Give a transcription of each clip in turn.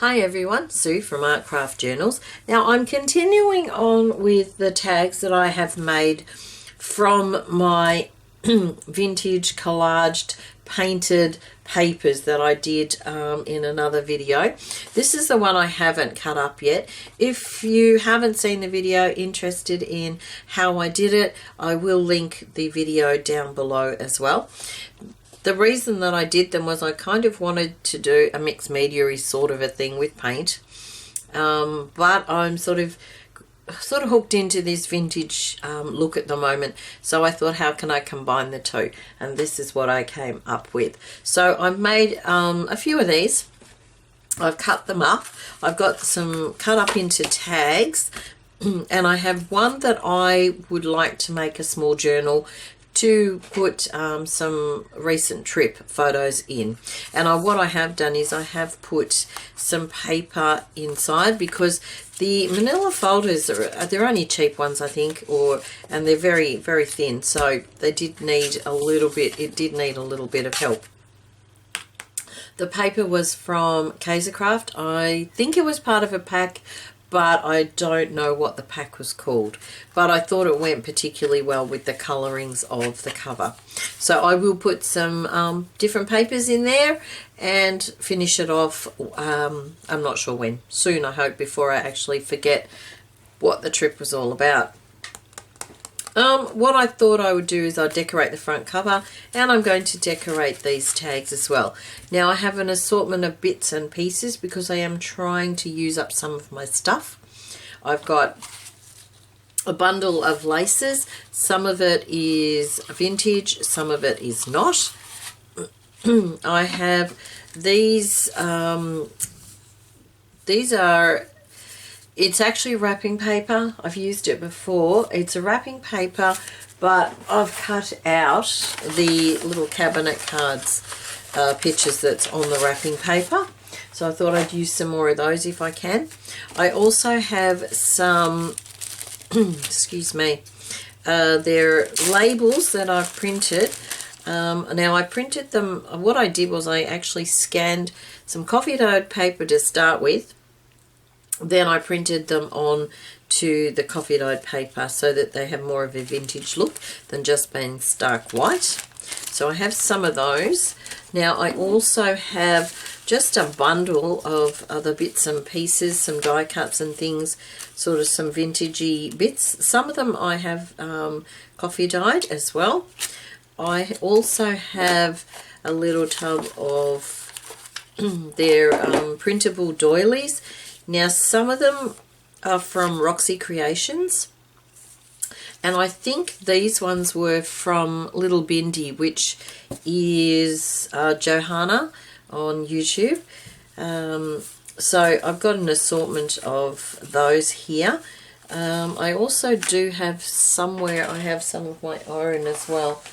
Hi everyone, Sue from Art Craft Journals. Now I'm continuing on with the tags that I have made from my vintage collaged painted papers that I did in another video. This is the one I haven't cut up yet. If you haven't seen the video, interested in how I did it, I will link the video down below as well. The reason that I did them was I kind of wanted to do a mixed media-y sort of a thing with paint, but I'm sort of hooked into this vintage look at the moment, so I thought, how can I combine the two? And this is what I came up with. So I've made a few of these. I've cut them up. I've got some cut up into tags, and I have one that I would like to make a small journal to put some recent trip photos in. And what I have done is I have put some paper inside, because the manila folders they're only cheap ones, I think, and they're very, very thin, so they did need a little bit, it did need a little bit of help. The paper was from Craft. I think it was part of a pack, but I don't know what the pack was called. But I thought it went particularly well with the colorings of the cover. So I will put some different papers in there and finish it off. I'm not sure when. Soon, I hope, before I actually forget what the trip was all about. What I thought I would do is I'll decorate the front cover, and I'm going to decorate these tags as well. Now I have an assortment of bits and pieces because I am trying to use up some of my stuff. I've got a bundle of laces. Some of it is vintage, some of it is not. I have these are, it's actually wrapping paper. I've used it before. It's a wrapping paper, but I've cut out the little cabinet cards pictures that's on the wrapping paper. So I thought I'd use some more of those if I can. I also have some, excuse me, they're labels that I've printed. Now I printed them, what I did was I actually scanned some coffee dyed paper to start with. Then I printed them on to the coffee dyed paper so that they have more of a vintage look than just being stark white. So I have some of those. Now I also have just a bundle of other bits and pieces, some die cuts and things, sort of some vintagey bits. Some of them I have coffee dyed as well. I also have a little tub of their printable doilies. Now some of them are from Roxy Creations, and I think these ones were from Little Bindi, which is Johanna on YouTube. So I've got an assortment of those here. I also do have somewhere, I have some of my own as well.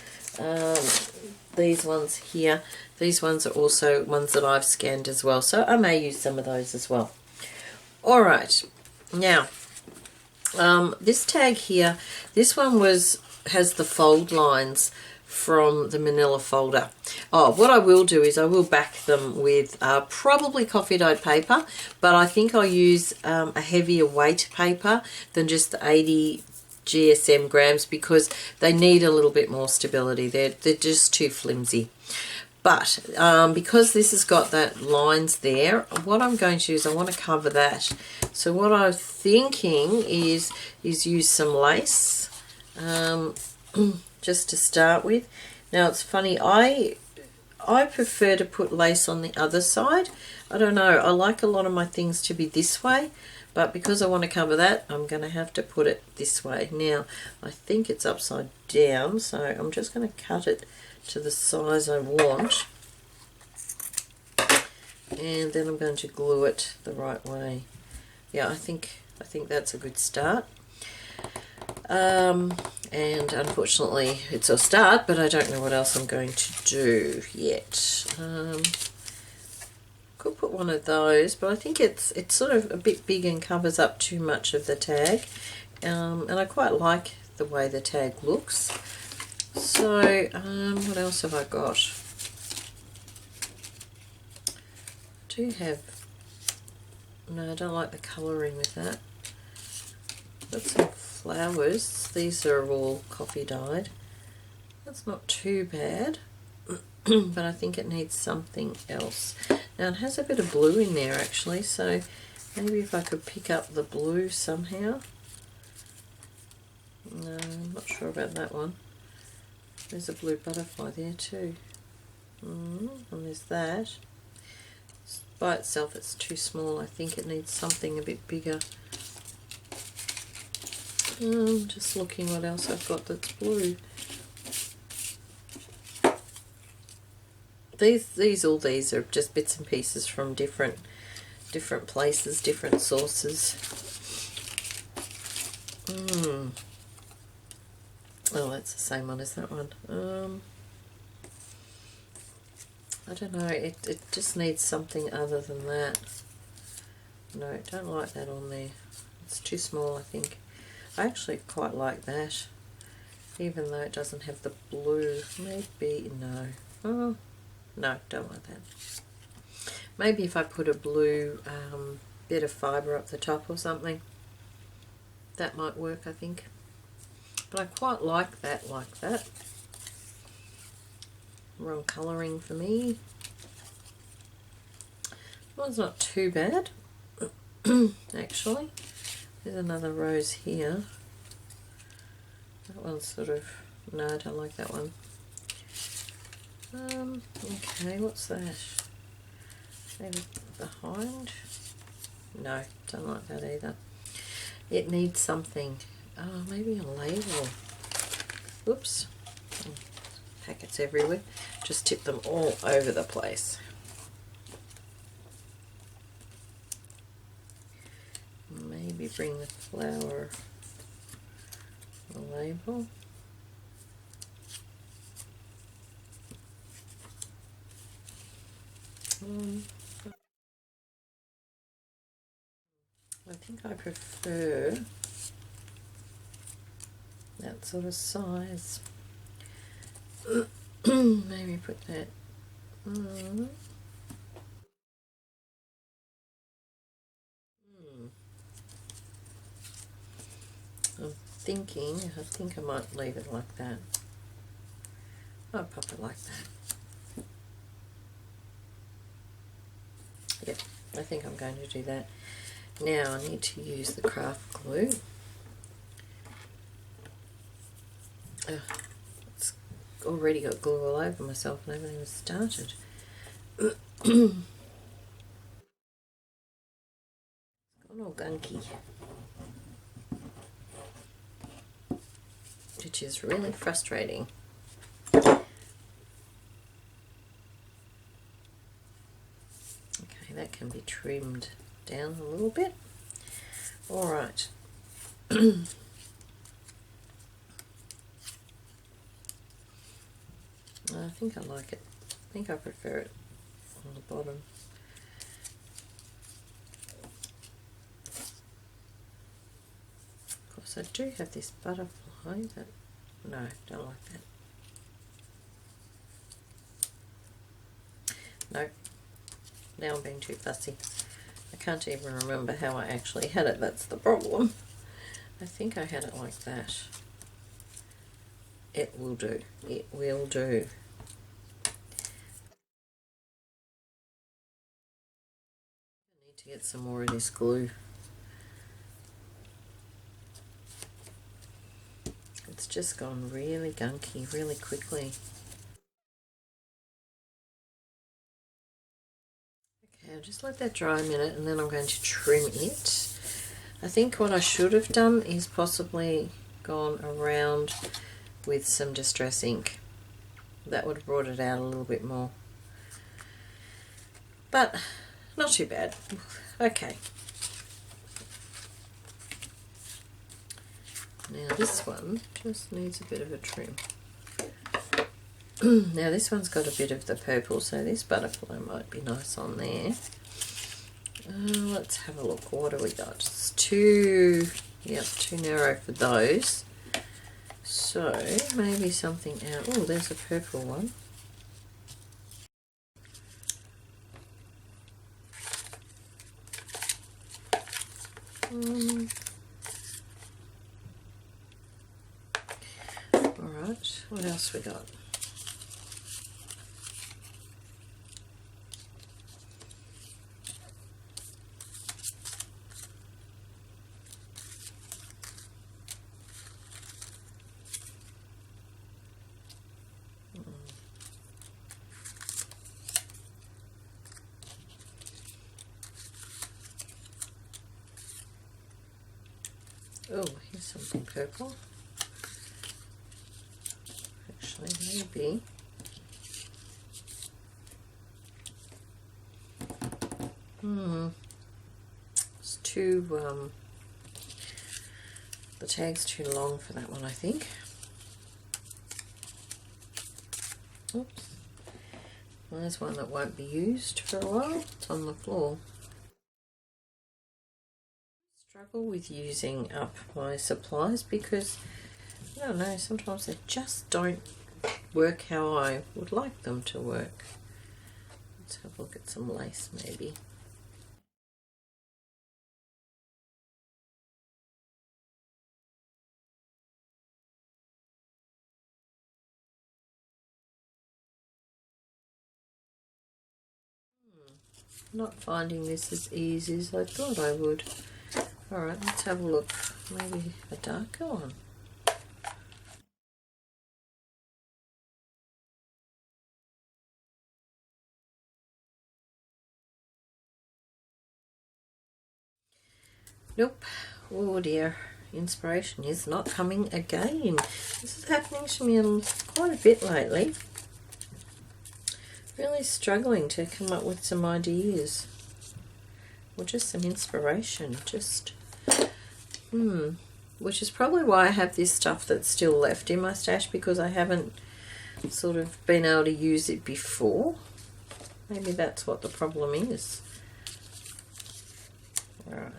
These ones here, these ones are also ones that I've scanned as well, so I may use some of those as well. Alright, now this tag here, this one has the fold lines from the manila folder. What I will do is I will back them with probably coffee dyed paper, but I think I'll use a heavier weight paper than just the 80 GSM grams, because they need a little bit more stability. They're just too flimsy. But because this has got that lines there, what I'm going to do is I want to cover that. So what I'm thinking is use some lace just to start with. Now it's funny, I prefer to put lace on the other side. I don't know, I like a lot of my things to be this way, but because I want to cover that, I'm going to have to put it this way. Now I think it's upside down, so I'm just going to cut it to the size I want, and then I'm going to glue it the right way. Yeah, I think that's a good start. And unfortunately it's a start, but I don't know what else I'm going to do yet. Could put one of those, but I think it's sort of a bit big and covers up too much of the tag, and I quite like the way the tag looks. So what else have I got? I do have No, I don't like the colouring with that. Got some flowers. These are all coffee dyed. That's not too bad, but I think it needs something else. Now it has a bit of blue in there actually, so maybe if I could pick up the blue somehow. No, I'm not sure about that one. There's a blue butterfly there too. And there's that. By itself it's too small. I think it needs something a bit bigger. Just looking what else I've got that's blue. These are just bits and pieces from different places, different sources. Oh, that's the same one as that one. I don't know, it just needs something other than that. No, don't like that on there. It's too small, I think. I actually quite like that, even though it doesn't have the blue. Maybe, no. Oh, no, don't like that. Maybe if I put a blue bit of fibre up the top or something, that might work, I think. But I quite like that, Wrong colouring for me. One's not too bad, actually. There's another rose here. That one's sort of, no, I don't like that one. Okay, what's that? Maybe behind? No, don't like that either. It needs something. Oh, maybe a label. Oops. Packets everywhere. Just tip them all over the place. Maybe bring the flower label. I think I prefer that sort of size. Maybe put that. I think I might leave it like that. I'll pop it like that. Yep, I think I'm going to do that. Now I need to use the craft glue. It's already got glue all over myself and I haven't even started. It's gone all gunky, which is really frustrating. Okay, that can be trimmed down a little bit. All right. I think I like it. I think I prefer it on the bottom. Of course, I do have this butterfly, but no, don't like that. No, now I'm being too fussy. I can't even remember how I actually had it, that's the problem. I think I had it like that. It will do. It will do. I need to get some more of this glue. It's just gone really gunky really quickly. Okay, I'll just let that dry a minute and then I'm going to trim it. I think what I should have done is possibly gone around with some distress ink. That would have brought it out a little bit more. But not too bad. Okay. Now this one just needs a bit of a trim. Now this one's got a bit of the purple, so this butterfly might be nice on there. Let's have a look. What do we got? It's too narrow for those. So maybe something out. Oh, there's a purple one. Alright, what else we got? Oh, here's something purple. Actually, maybe. It's too, the tag's too long for that one, I think. Oops. Well, there's one that won't be used for a while. It's on the floor. Struggle with using up my supplies because, I don't know, sometimes they just don't work how I would like them to work. Let's have a look at some lace maybe. Not finding this as easy as I thought I would. Alright, let's have a look. Maybe a darker one. Nope. Oh dear. Inspiration is not coming again. This is happening to me quite a bit lately. Really struggling to come up with some ideas. Or just some inspiration. Which is probably why I have this stuff that's still left in my stash, because I haven't sort of been able to use it before. Maybe that's what the problem is. Alright,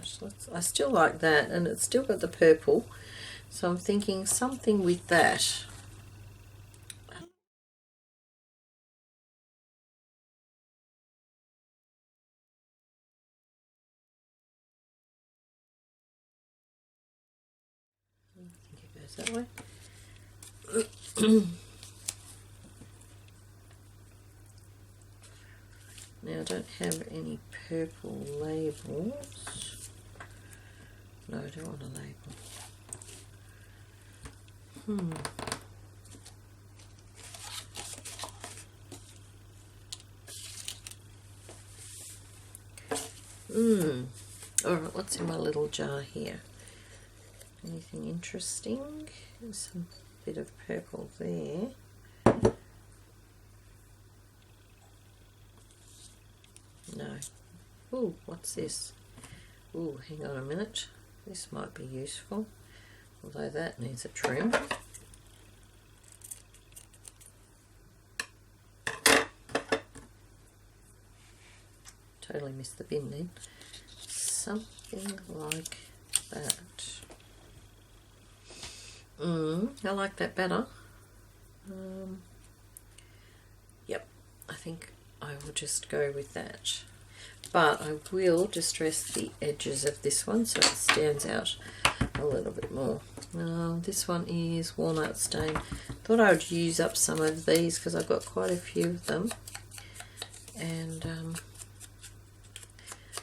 I still like that, and it's still got the purple, so I'm thinking something with that. I think it goes that way. Now I don't have any purple labels. No, I don't want a label. Alright, what's in my little jar here? Anything interesting? There's some bit of purple there. No. Ooh, what's this? Ooh, hang on a minute. This might be useful, although that needs a trim. Totally missed the bin then. Something like that. I like that better. Yep, I think I will just go with that. But I will distress the edges of this one so it stands out a little bit more. This one is walnut stain. Thought I would use up some of these because I've got quite a few of them. And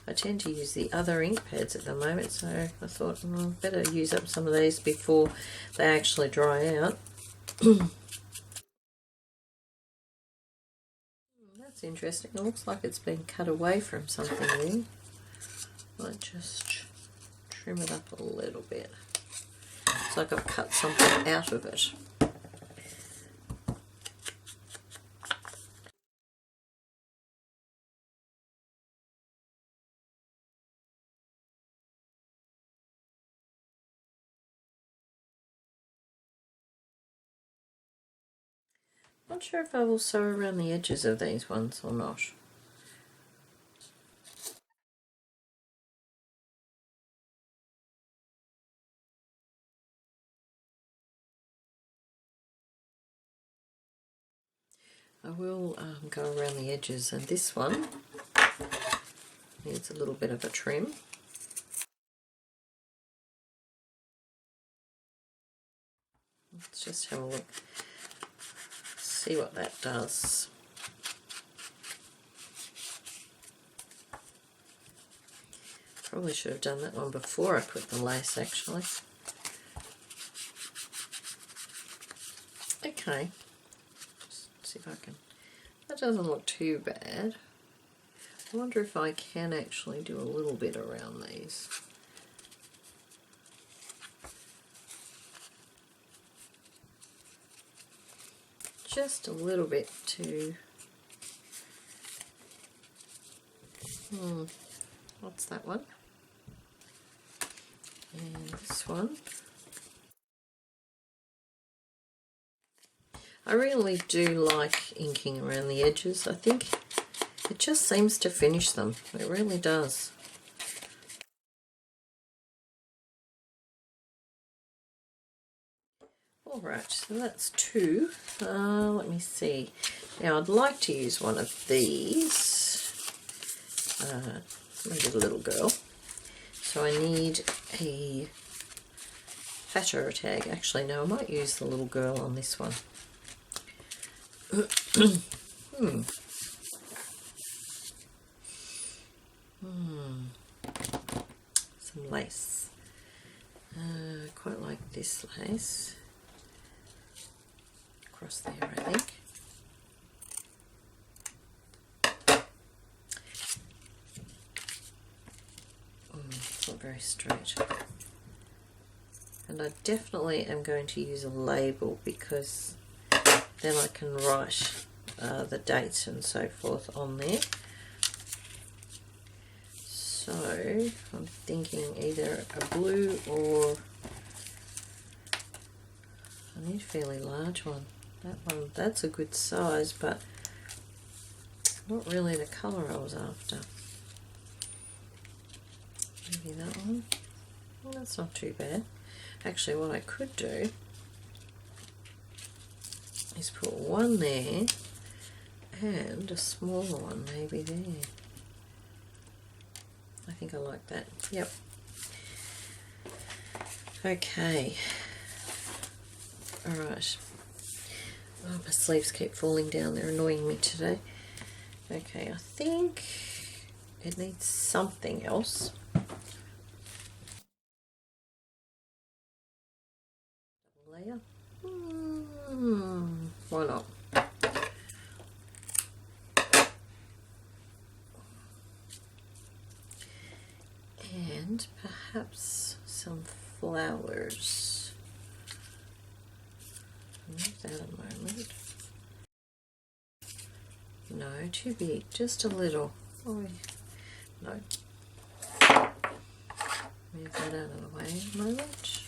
I tend to use the other ink pads at the moment, so I thought better use up some of these before they actually dry out. That's interesting. It looks like it's been cut away from something there. Might just trim it up a little bit. It's like I've cut something out of it. Not sure if I will sew around the edges of these ones or not. I will go around the edges, and this one needs a little bit of a trim. Let's just have a look, see what that does. Probably should have done that one before I put the lace, actually. Okay, just see if I can, that doesn't look too bad. I wonder if I can actually do a little bit around these. Just a little bit to, what's that one? And this one. I really do like inking around the edges. I think it just seems to finish them. It really does. Alright, so that's two. Let me see. Now I'd like to use one of these. Maybe the little girl. So I need a fatter tag. Actually, no, I might use the little girl on this one. Some lace. Quite like this lace. Across there, I think. It's not very straight. And I definitely am going to use a label, because then I can write the dates and so forth on there. So I'm thinking either a blue or I need a fairly large one. That one, that's a good size, but not really the colour I was after. Maybe that one. Well, that's not too bad. Actually, what I could do is put one there and a smaller one maybe there. I think I like that. Yep. Okay. Alright. Oh, my sleeves keep falling down. They're annoying me today. Okay, I think it needs something else. Layer. Why not? And perhaps some flowers. Leave that a moment. No, too big, just a little. Oh, no. Move that out of the way a moment.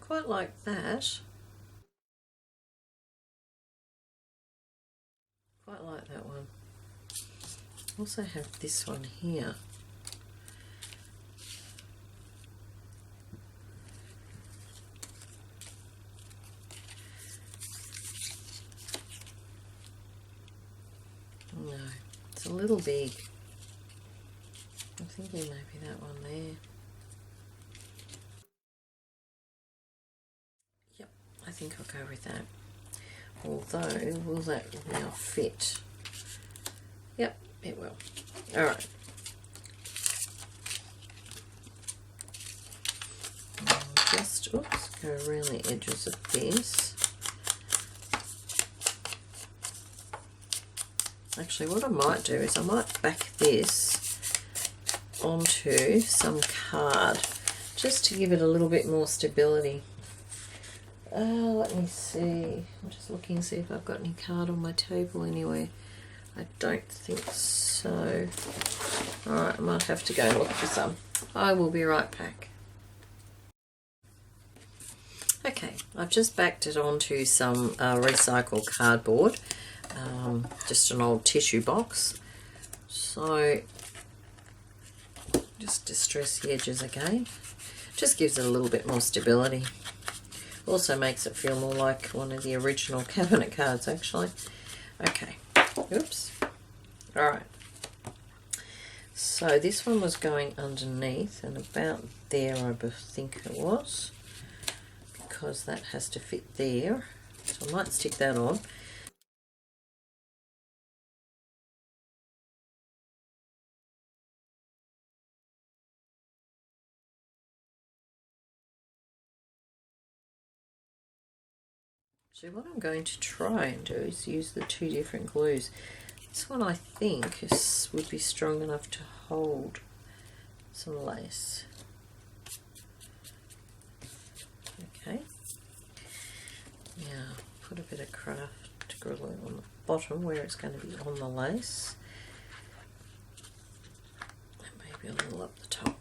Quite like that. Quite like that one. Also have this one here. No, it's a little big. I'm thinking maybe that one there. Yep, I think I'll go with that. Although, will that now fit? Yep, it will. Alright. Just, oops, go around the edges of this. Actually, what I might do is I might back this onto some card just to give it a little bit more stability. Let me see. I'm just looking to see if I've got any card on my table anywhere. I don't think so. Alright, I might have to go and look for some. I will be right back. Okay, I've just backed it onto some recycled cardboard. Just an old tissue box. So, just distress the edges again. Just gives it a little bit more stability. Also makes it feel more like one of the original cabinet cards, actually. Okay, oops. Alright. So this one was going underneath and about there, I think it was, because that has to fit there. So I might stick that on. So what I'm going to try and do is use the two different glues. This one I think would be strong enough to hold some lace. Okay. Now put a bit of craft glue on the bottom where it's going to be on the lace. And maybe a little up the top.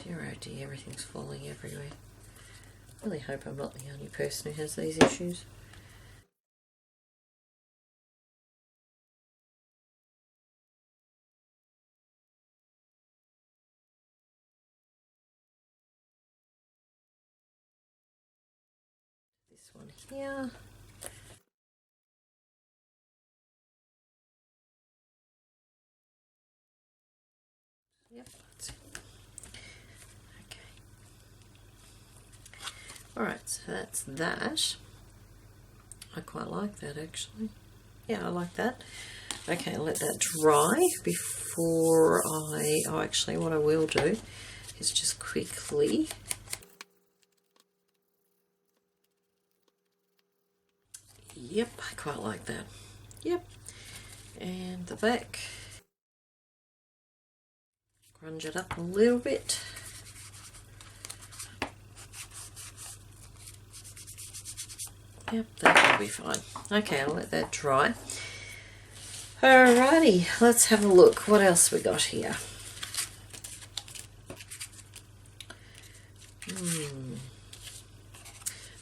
Dear oh dear, everything's falling everywhere. I really hope I'm not the only person who has these issues. This one here. Yep, that's it. Okay. Alright, so that's that. I quite like that actually. Yeah, I like that. Okay, I'll let that dry before oh actually what I will do is just quickly yep, I quite like that. Yep. And the back. Grunge it up a little bit. Yep, that will be fine. Okay, I'll let that dry. Alrighty, let's have a look. What else we got here?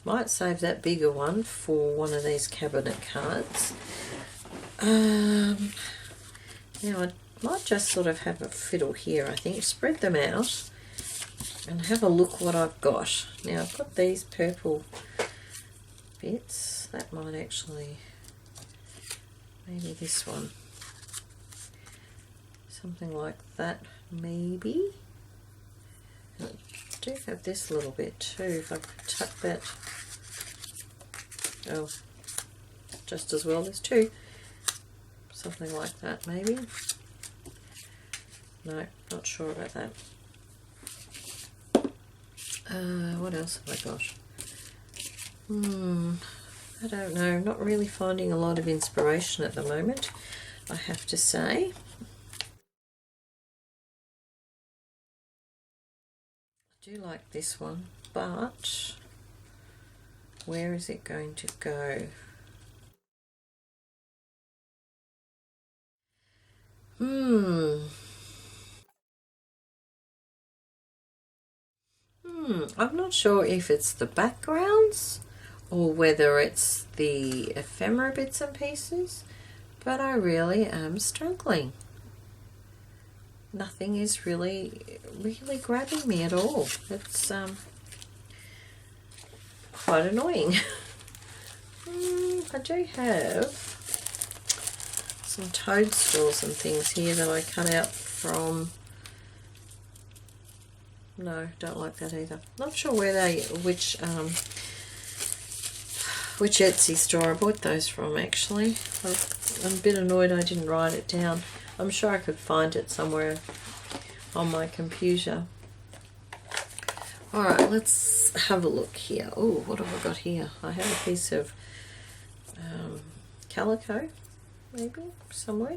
Might save that bigger one for one of these cabinet cards. Now I might just sort of have a fiddle here, I think. Spread them out and have a look what I've got. Now I've got these purple bits. That might actually, maybe this one. Something like that, maybe. And I do have this little bit too, if I could tuck that. Oh, just as well, there's two. Something like that, maybe. No, not sure about that. What else have I got? I don't know. Not really finding a lot of inspiration at the moment, I have to say. I do like this one, but where is it going to go? I'm not sure if it's the backgrounds or whether it's the ephemera bits and pieces, but I really am struggling. Nothing is really grabbing me at all. It's quite annoying. I do have some toadstools and things here that I cut out from. No, don't like that either. Not sure where which Etsy store I bought those from actually. I'm a bit annoyed I didn't write it down. I'm sure I could find it somewhere on my computer. Alright, let's have a look here. Oh, what have I got here? I have a piece of calico, maybe, somewhere.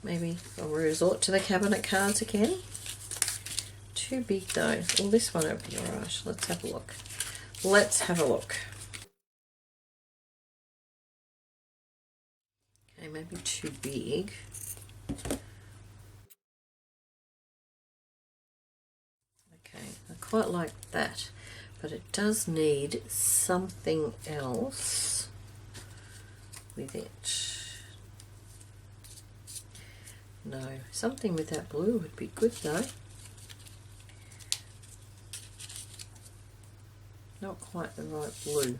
Maybe I'll resort to the cabinet cards again. Too big though. Well, this one will be alright. Let's have a look. Let's have a look. Okay, maybe too big. Okay, I quite like that, but it does need something else with it. No, something with that blue would be good though. Not quite the right blue.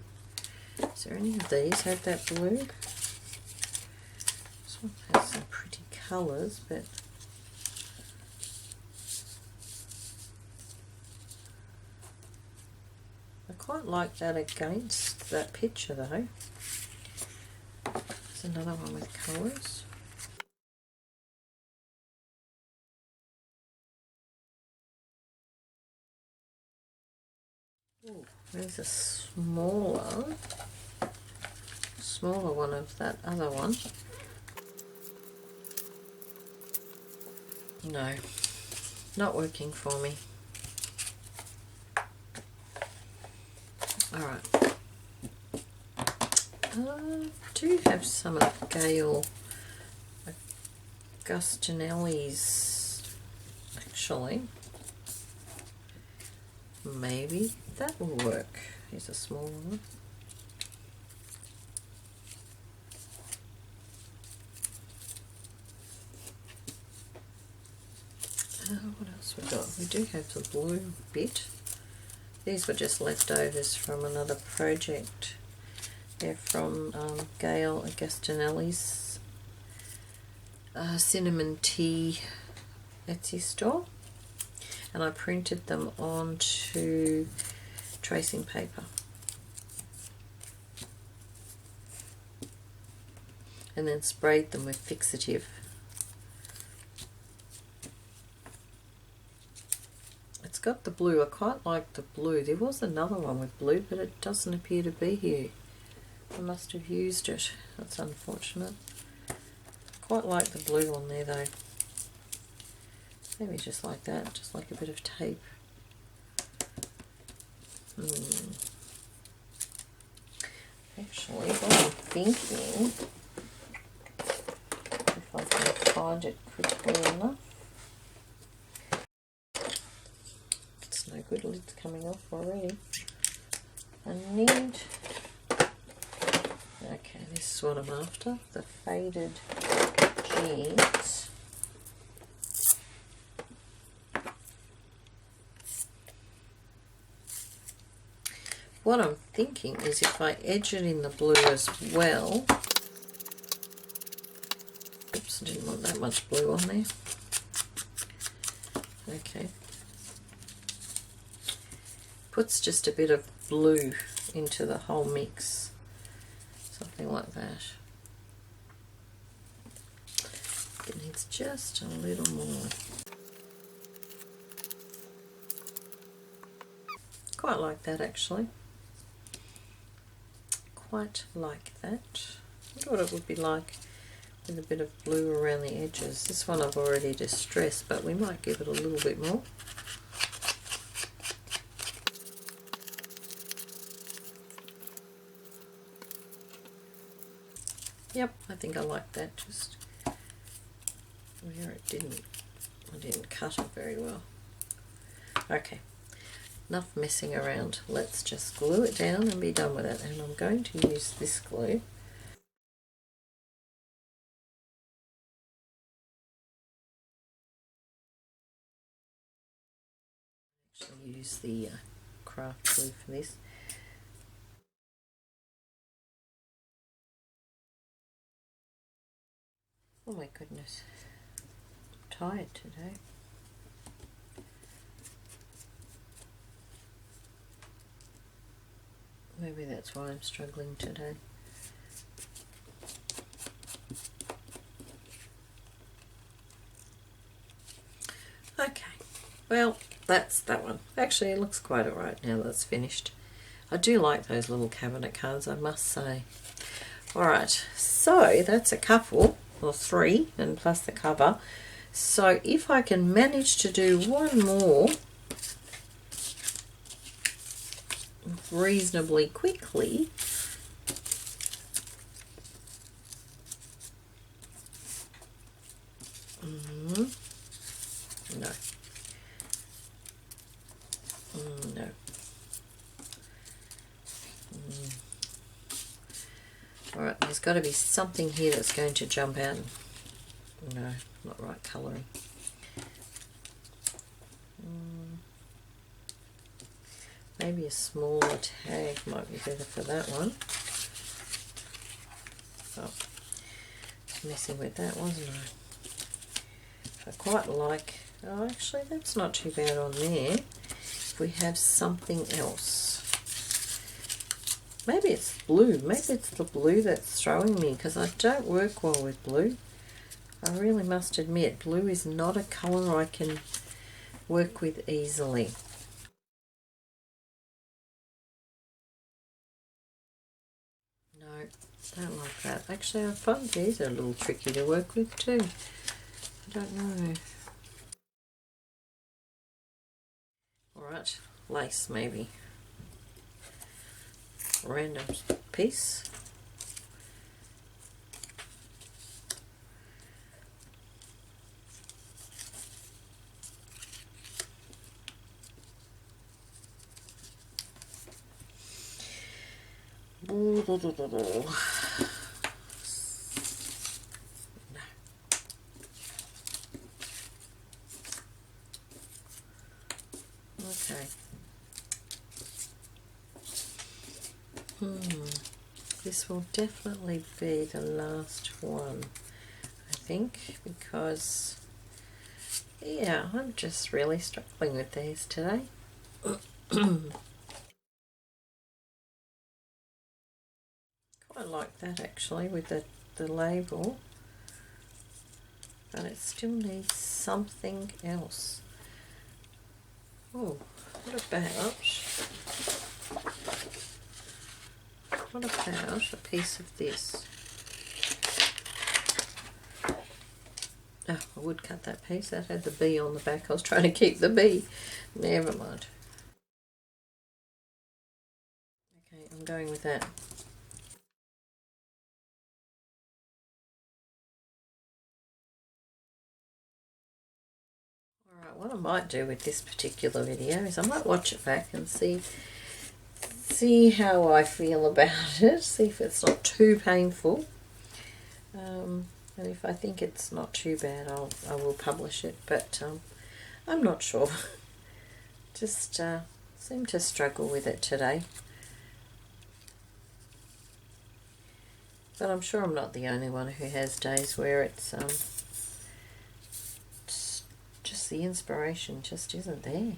Is there any of these have that blue? This one has some pretty colours, but I quite like that against that picture though. There's another one with colours. Ooh, there's a smaller one of that other one. No, not working for me. Alright. I do have some of Gail Agustinelli's, actually. Maybe that will work. Here's a small one. What else we got? We do have the blue bit. These were just leftovers from another project. They're from Gail Agustinelli's cinnamon tea Etsy store, and I printed them onto tracing paper and then sprayed them with fixative. It's got the blue. I quite like the blue. There was another one with blue, but it doesn't appear to be here. I must have used it. That's unfortunate. Quite like the blue on there though. Maybe just like that, just like a bit of tape. Actually, what I'm thinking, if I can find it quickly enough. It's no good, lid's coming off already. I need, okay, this is what I'm after, the faded jeans. What I'm thinking is if I edge it in the blue as well. Oops, I didn't want that much blue on there. Okay. Puts just a bit of blue into the whole mix. Something like that. It needs just a little more. Quite like that actually. Quite like that. I wonder what it would be like with a bit of blue around the edges. This one I've already distressed, but we might give it a little bit more. Yep, I think I like that. Just where it didn't, I didn't cut it very well. Okay. Enough messing around. Let's just glue it down and be done with it. And I'm going to use this glue. Actually use the craft glue for this. Oh my goodness. I'm tired today. Maybe that's why I'm struggling today. Okay, well, that's that one. Actually, it looks quite alright now that it's finished. I do like those little cabinet cards, I must say. Alright, so that's a couple, or three, and plus the cover. So if I can manage to do one more reasonably quickly, no, no, all right, there's got to be something here that's going to jump out. No, not right colouring. Maybe a smaller tag might be better for that one. Oh, messing with that, wasn't I? I quite like, oh actually that's not too bad on there. If we have something else, maybe it's blue, maybe it's the blue that's throwing me, because I don't work well with blue. I really must admit, blue is not a colour I can work with easily. No, don't like that. Actually, I find these are a little tricky to work with too. I don't know. Alright, lace maybe. Random piece. No. Okay. This will definitely be the last one, I think, because yeah, I'm just really struggling with these today. Quite like that actually with the label, but it still needs something else. Oh, what about a piece of this? Oh, I would cut that piece. That had the bee on the back. I was trying to keep the bee. Never mind. Okay, I'm going with that. Alright, what I might do with this particular video is I might watch it back and see how I feel about it, see if it's not too painful, and if I think it's not too bad I will publish it, but I'm not sure. Just seem to struggle with it today, but I'm sure I'm not the only one who has days where it's just the inspiration just isn't there.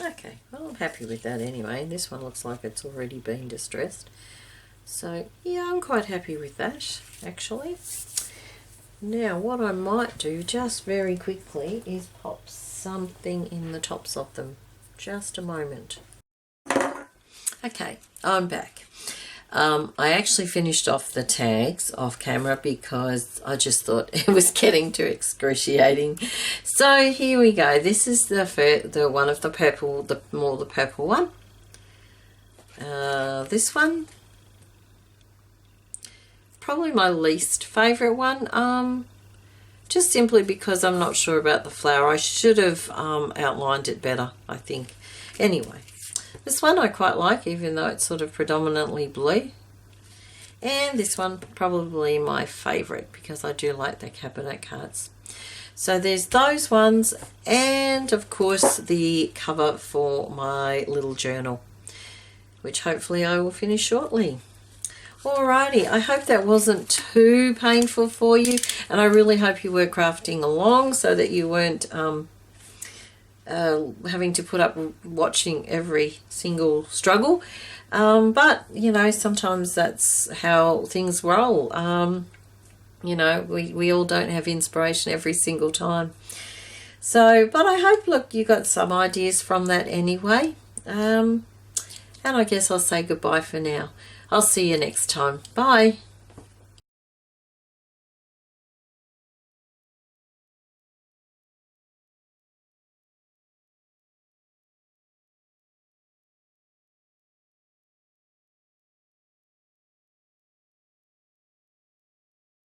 Okay, well I'm happy with that anyway. This one looks like it's already been distressed. So yeah, I'm quite happy with that actually. Now what I might do just very quickly is pop something in the tops of them. Just a moment. Okay, I'm back. I actually finished off the tags off camera because I just thought it was getting too excruciating. So here we go. This is the one of the purple, the purple one. This one, probably my least favorite one. Just simply because I'm not sure about the flower. I should have outlined it better, I think. Anyway. This one I quite like, even though it's sort of predominantly blue. And this one probably my favourite because I do like the cabinet cards. So there's those ones, and of course the cover for my little journal, which hopefully I will finish shortly. Alrighty, I hope that wasn't too painful for you, and I really hope you were crafting along so that you weren't having to put up watching every single struggle, but you know, sometimes that's how things roll. You know, we all don't have inspiration every single time, so but I hope, look, you got some ideas from that anyway, and I guess I'll say goodbye for now. I'll see you next time. Bye.